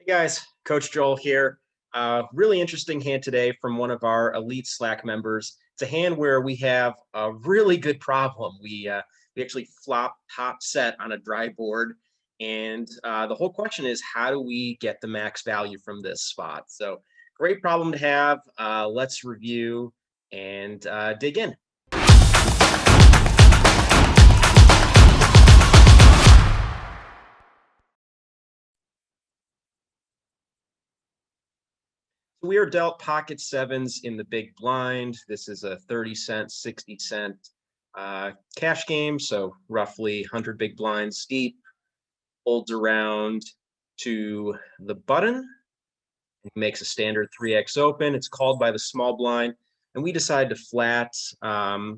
Hey guys, Coach Joel here. Really interesting hand today from one of our elite Slack members. It's a hand where we have a really good problem. We actually flop top set on a dry board, and the whole question is how do we get the max value from this spot? So great problem to have. Let's review and dig in. We are dealt pocket sevens in the big blind. This is a 30 cent, 60 cent cash game. So roughly 100 big blinds deep, folds around to the button. It makes a standard 3x open. It's called by the small blind. And we decide to flat. I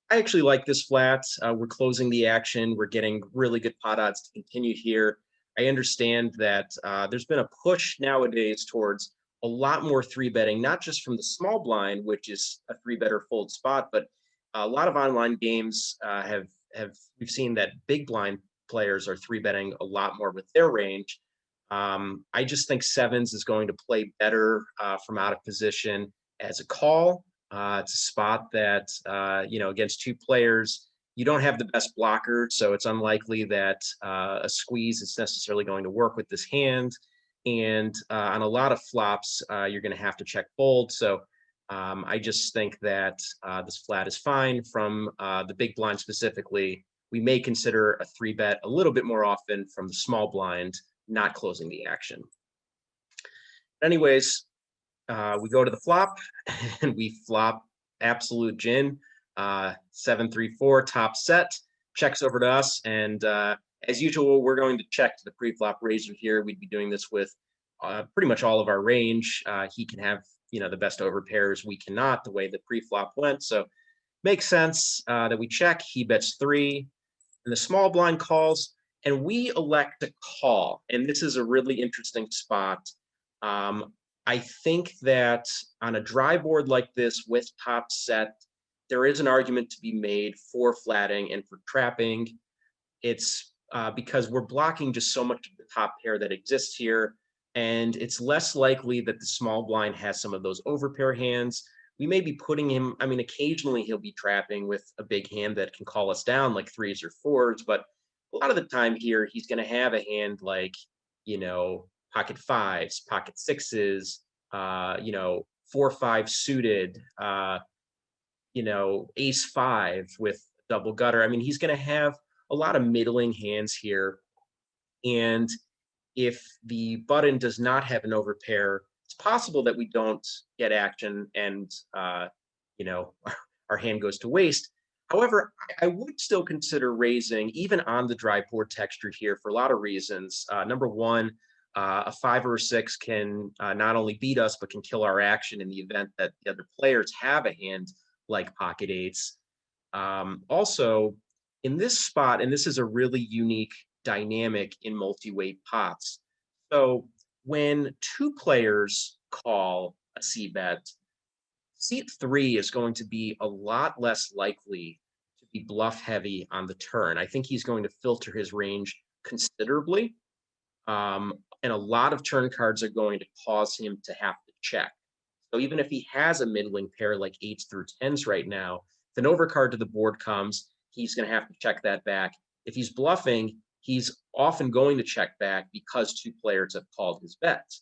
actually like this flat. We're closing the action. We're getting really good pot odds to continue here. I understand that there's been a push nowadays towards a lot more three betting, not just from the small blind, which is a three better fold spot, but a lot of online games have we've seen that big blind players are three betting a lot more with their range. I just think sevens is going to play better from out of position as a call. It's a spot that, against two players, you don't have the best blocker, so it's unlikely that a squeeze is necessarily going to work with this hand. And on a lot of flops, you're going to have to check fold. So I just think that this flat is fine from the big blind specifically. We may consider a three bet a little bit more often from the small blind, not closing the action. Anyways, we go to the flop and we flop absolute gin, 7-3-4 top set, checks over to us. And as usual, we're going to check to the pre-flop raiser here. We'd be doing this with pretty much all of our range. He can have, the best over pairs. We cannot, the way the pre-flop went. So makes sense that we check. He bets 3 and the small blind calls and we elect to call. And this is a really interesting spot. I think that on a dry board like this with top set, there is an argument to be made for flatting and for trapping. It's because we're blocking just so much of the top pair that exists here, and it's less likely that the small blind has some of those overpair hands. We may be putting him, occasionally he'll be trapping with a big hand that can call us down like threes or fours, but a lot of the time here, he's going to have a hand like, pocket fives, pocket sixes, 4-5 suited, ace five with double gutter. He's going to have a lot of middling hands here. And if the button does not have an overpair, it's possible that we don't get action and, our hand goes to waste. However, I would still consider raising even on the dry board texture here for a lot of reasons. Number one, a 5 or a 6 can not only beat us, but can kill our action in the event that the other players have a hand like pocket eights. Also, in this spot, and this is a really unique dynamic in multi-weight pots. So when two players call a C bet, seat 3 is going to be a lot less likely to be bluff heavy on the turn. I think he's going to filter his range considerably. And a lot of turn cards are going to cause him to have to check. So even if he has a middling pair like 8s through 10s right now, if an overcard to the board comes, he's going to have to check that back. If he's bluffing, he's often going to check back because two players have called his bets.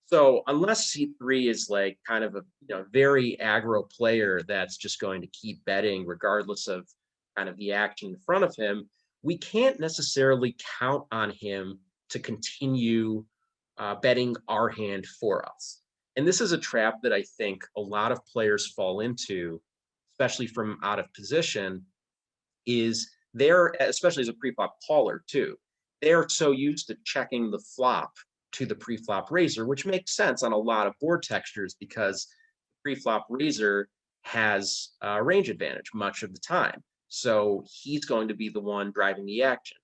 So unless C3 is like kind of a very aggro player that's just going to keep betting regardless of kind of the action in front of him, we can't necessarily count on him to continue betting our hand for us. And this is a trap that I think a lot of players fall into, especially from out of position, is they're, especially as a pre-flop caller too, they're so used to checking the flop to the pre-flop raiser, which makes sense on a lot of board textures because the pre-flop raiser has a range advantage much of the time. So he's going to be the one driving the action.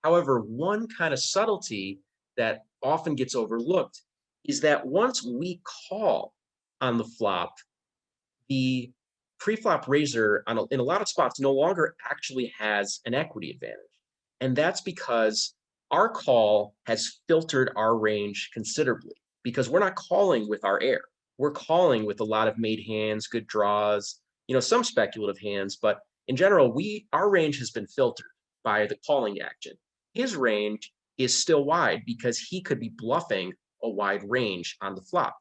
However, one kind of subtlety that often gets overlooked is that once we call on the flop, the pre-flop raiser in a lot of spots no longer actually has an equity advantage. And that's because our call has filtered our range considerably because we're not calling with our air. We're calling with a lot of made hands, good draws, some speculative hands, but in general, our range has been filtered by the calling action. His range is still wide because he could be bluffing a wide range on the flop.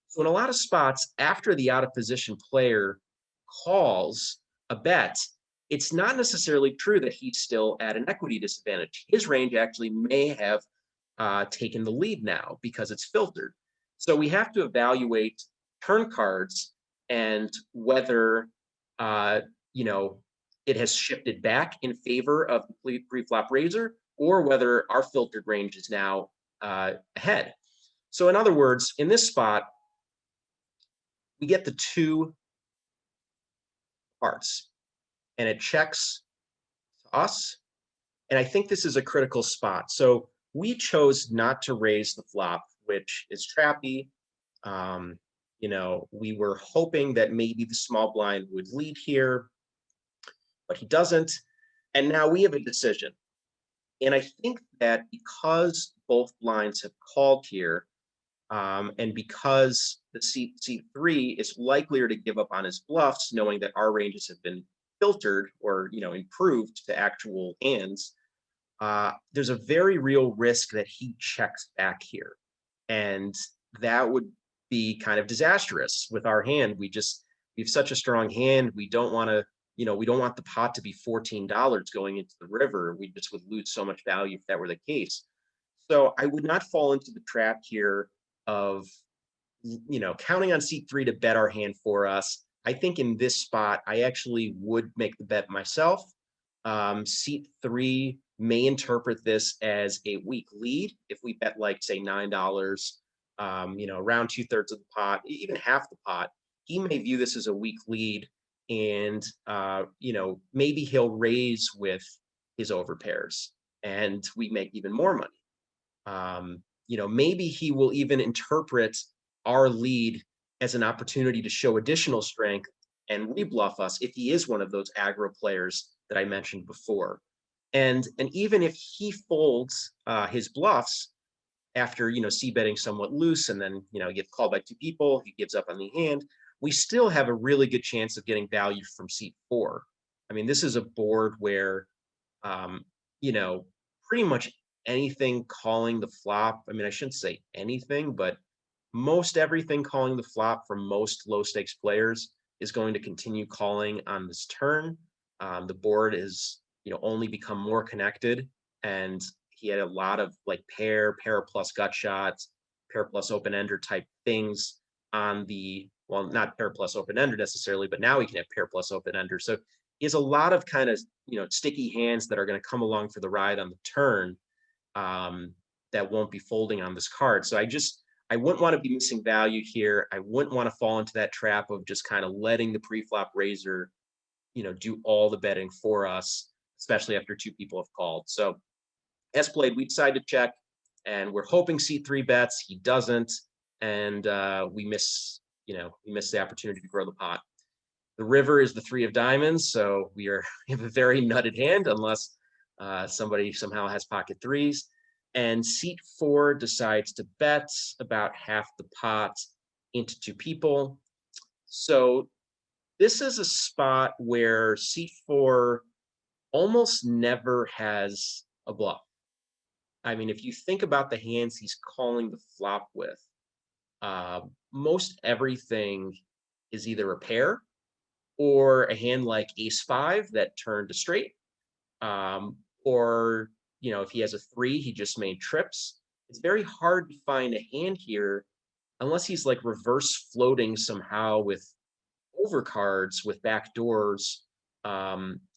So in a lot of spots, after the out of position player calls a bet, it's not necessarily true that he's still at an equity disadvantage. His range actually may have taken the lead now because it's filtered. So we have to evaluate turn cards and whether uh, you know it has shifted back in favor of the pre-flop raiser, or whether our filtered range is now ahead. So in other words, in this spot, we get the two parts, and it checks to us. And I think this is a critical spot. So we chose not to raise the flop, which is trappy. Um, we were hoping that maybe the small blind would lead here, but he doesn't. And now we have a decision. And I think that because both blinds have called here, and because the C3 is likelier to give up on his bluffs, knowing that our ranges have been filtered or improved to actual hands, there's a very real risk that he checks back here. And that would be kind of disastrous with our hand. We have such a strong hand. We don't want to, we don't want the pot to be $14 going into the river. We just would lose so much value if that were the case. So I would not fall into the trap here of, counting on C3 to bet our hand for us. I think in this spot, I actually would make the bet myself. C3 may interpret this as a weak lead. If we bet like, say, $9, around 2/3 of the pot, even half the pot, he may view this as a weak lead. And, maybe he'll raise with his overpairs and we make even more money. Maybe he will even interpret our lead as an opportunity to show additional strength and rebluff us if he is one of those aggro players that I mentioned before. And even if he folds his bluffs after c-betting somewhat loose, and then gets called by two people, he gives up on the hand, we still have a really good chance of getting value from C4. I mean, this is a board where um, pretty much anything calling the flop. I mean, I shouldn't say anything, but most everything calling the flop from most low stakes players is going to continue calling on this turn. The board is, only become more connected, and he had a lot of like pair plus gut shots, pair plus open ender type things on the, well, not pair plus open ender necessarily, but now he can have pair plus open ender. So he has a lot of kind of, sticky hands that are going to come along for the ride on the turn, that won't be folding on this card. So I wouldn't want to be missing value here. I wouldn't want to fall into that trap of just kind of letting the pre-flop raiser, do all the betting for us, especially after two people have called. So as played, we decided to check, and we're hoping C3 bets. He doesn't, and we miss the opportunity to grow the pot. The river is the 3 of diamonds, so we have a very nutted hand unless somebody somehow has pocket threes. And seat 4 decides to bet about half the pot into two people. So this is a spot where seat 4 almost never has a bluff. I mean, if you think about the hands he's calling the flop with, most everything is either a pair or a hand like ace-5 that turned to straight, or if he has a 3, he just made trips. It's very hard to find a hand here unless he's like reverse floating somehow with overcards with back doors.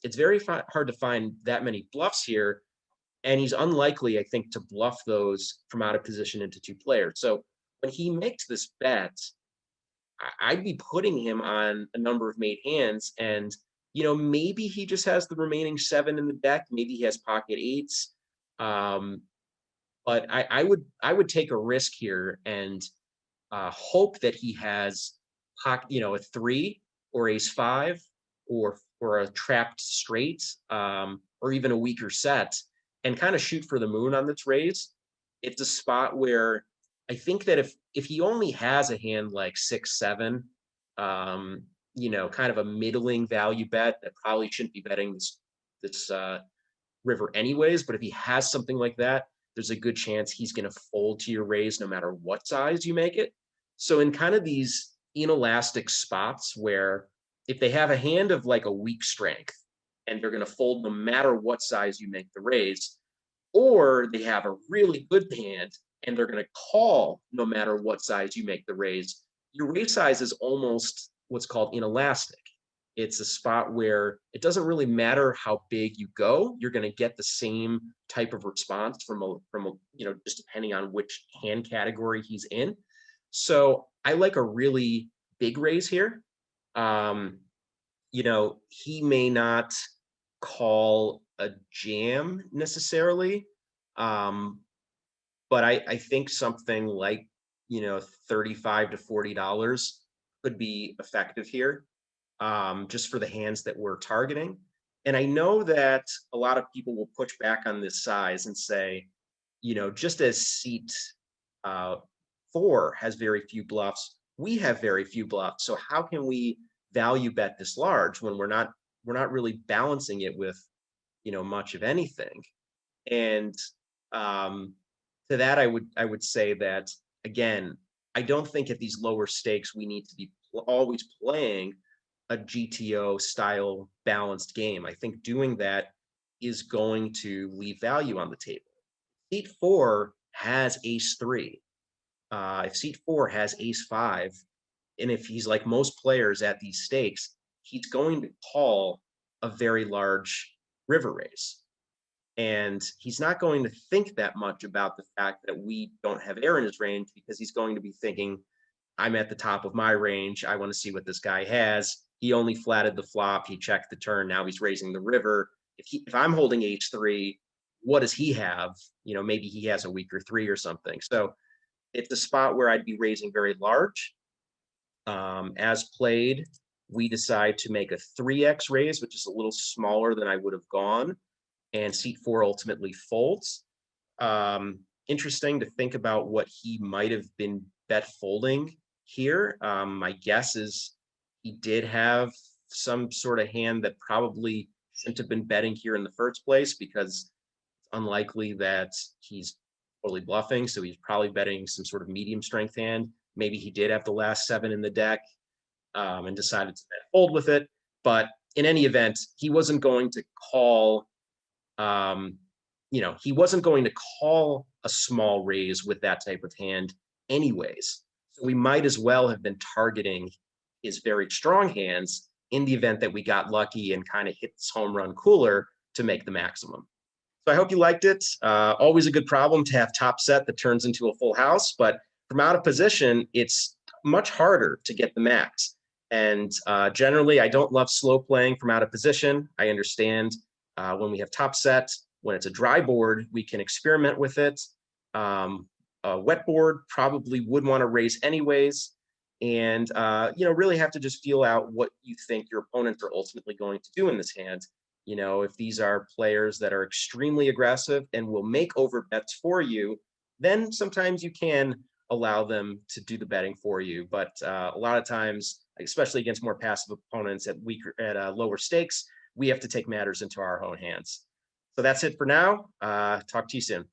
It's very hard to find that many bluffs here, and he's unlikely, I think, to bluff those from out of position into two players. So when he makes this bet, I'd be putting him on a number of made hands, and maybe he just has the remaining 7 in the deck. Maybe he has pocket 8s, but I would take a risk here and hope that he has a 3 or ace-5 or a trapped straight, or even a weaker set, and kind of shoot for the moon on this raise, it's a spot where I think that if he only has a hand like 6-7, um, kind of a middling value bet that probably shouldn't be betting this river anyways. But if he has something like that, there's a good chance he's going to fold to your raise no matter what size you make it. So in kind of these inelastic spots where if they have a hand of like a weak strength and they're going to fold no matter what size you make the raise, or they have a really good hand and they're going to call no matter what size you make the raise, your raise size is almost what's called inelastic. It's a spot where it doesn't really matter how big you go, you're going to get the same type of response from just depending on which hand category he's in. So I like a really big raise here. Um, he may not call a jam necessarily, um, but I think something like 35 to $40 could be effective here, just for the hands that we're targeting. And I know that a lot of people will push back on this size and say, just as seat uh, 4 has very few bluffs, we have very few bluffs. So how can we value bet this large when we're not really balancing it with much of anything? And um, to that, I would say that again, I don't think at these lower stakes we need to be always playing a GTO style balanced game. I think doing that is going to leave value on the table. Seat 4 has ace 3. If seat 4 has ace 5, and if he's like most players at these stakes, he's going to call a very large river raise. And he's not going to think that much about the fact that we don't have air in his range, because he's going to be thinking, I'm at the top of my range. I want to see what this guy has. He only flatted the flop. He checked the turn. Now he's raising the river. If I'm holding H3, what does he have? Maybe he has a weaker 3 or something. So it's a spot where I'd be raising very large. As played, we decide to make a 3x raise, which is a little smaller than I would have gone, and seat 4 ultimately folds. Interesting to think about what he might have been bet folding here. My guess is he did have some sort of hand that probably shouldn't have been betting here in the first place, because it's unlikely that he's totally bluffing. So he's probably betting some sort of medium strength hand. Maybe he did have the last 7 in the deck, and decided to bet fold with it. But in any event, he wasn't going to call he wasn't going to call a small raise with that type of hand anyways. So we might as well have been targeting his very strong hands in the event that we got lucky and kind of hit this home run cooler to make the maximum. So I hope you liked it. Always a good problem to have top set that turns into a full house, but from out of position, it's much harder to get the max. And generally, I don't love slow playing from out of position. I understand when we have top set, when it's a dry board, we can experiment with it. A wet board probably would want to raise anyways. And, really have to just feel out what you think your opponents are ultimately going to do in this hand. If these are players that are extremely aggressive and will make over bets for you, then sometimes you can allow them to do the betting for you. But a lot of times, especially against more passive opponents at lower stakes, we have to take matters into our own hands. So that's it for now. Talk to you soon.